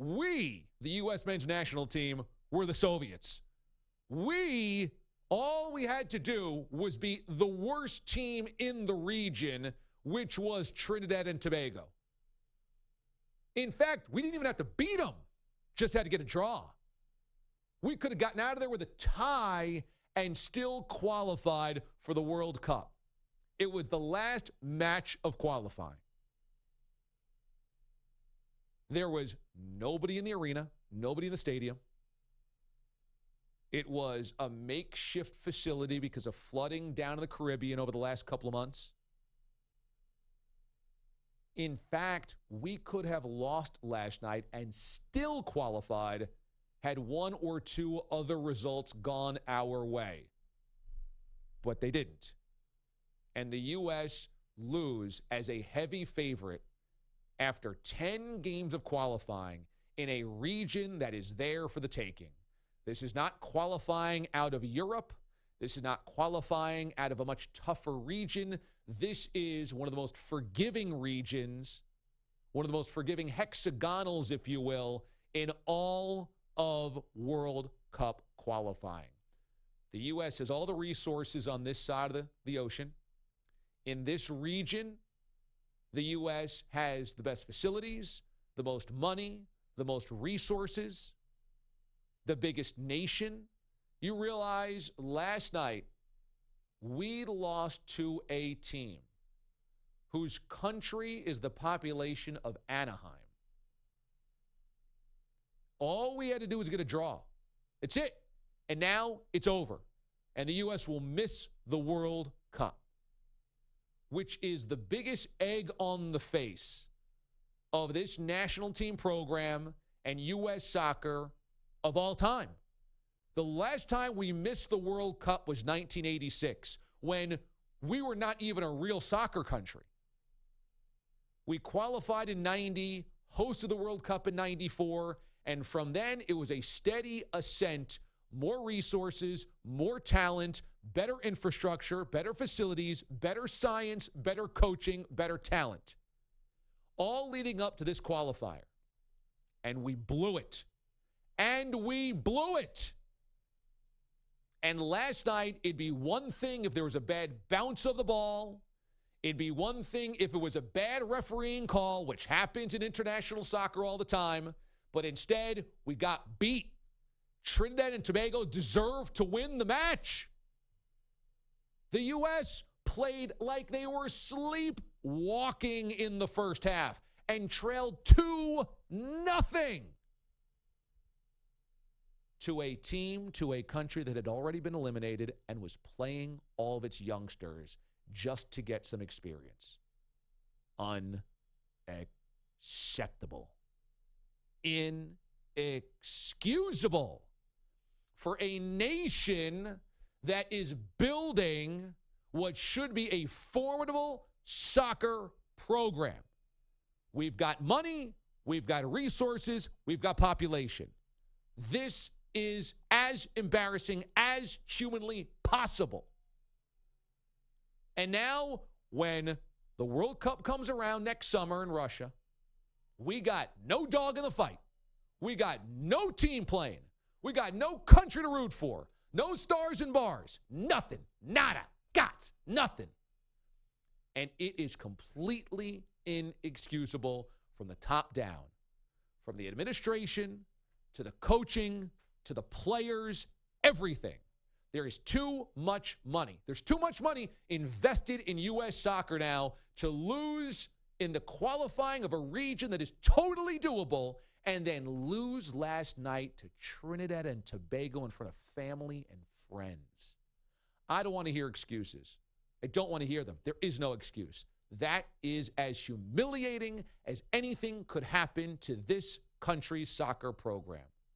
We, the U.S. men's national team, were the Soviets. All we had to do was beat the worst team in the region, which was Trinidad and Tobago. In fact, we didn't even have to beat them, just had to get a draw. We could have gotten out of there with a tie and still qualified for the World Cup. It was the last match of qualifying. There was nobody in the arena, nobody in the stadium. It was a makeshift facility because of flooding down in the Caribbean over the last couple of months. In fact, we could have lost last night and still qualified had one or two other results gone our way. But they didn't. And the U.S. lose as a heavy favorite after 10 games of qualifying in a region that is there for the taking. This is not qualifying out of Europe. This is not qualifying out of a much tougher region. This is one of the most forgiving regions, one of the most forgiving hexagonals, if you will, in all of World Cup qualifying. The U.S. has all the resources on this side of the ocean. In this region, the U.S. has the best facilities, the most money, the most resources, the biggest nation. You realize last night we lost to a team whose country is the population of Anaheim. All we had to do was get a draw. It's it. And now it's over. And the U.S. will miss the World Cup, which is the biggest egg on the face of this national team program and U.S. soccer of all time. The last time we missed the World Cup was 1986, when we were not even a real soccer country. We qualified in 90, hosted the World Cup in 94, and from then it was a steady ascent, more resources, more talent, better infrastructure, better facilities, better science, better coaching, better talent. All leading up to this qualifier. And we blew it. And we blew it. And last night, it'd be one thing if there was a bad bounce of the ball. It'd be one thing if it was a bad refereeing call, which happens in international soccer all the time. But instead, we got beat. Trinidad and Tobago deserved to win the match. The U.S. played like they were sleepwalking in the first half and trailed 2-0 to a team, to a country that had already been eliminated and was playing all of its youngsters just to get some experience. Unacceptable. Inexcusable for a nation that is building what should be a formidable soccer program. We've got money, we've got resources, we've got population. This is as embarrassing as humanly possible. And now, when the World Cup comes around next summer in Russia, we got no dog in the fight. We got no team playing. We got no country to root for. No stars and bars. Nothing. Nada. Got nothing. And it is completely inexcusable from the top down. From the administration to the coaching to the players, everything. There is too much money. There's too much money invested in U.S. soccer now to lose in the qualifying of a region that is totally doable and then lose last night to Trinidad and Tobago in front of family and friends. I don't want to hear excuses. I don't want to hear them. There is no excuse. That is as humiliating as anything could happen to this country's soccer program.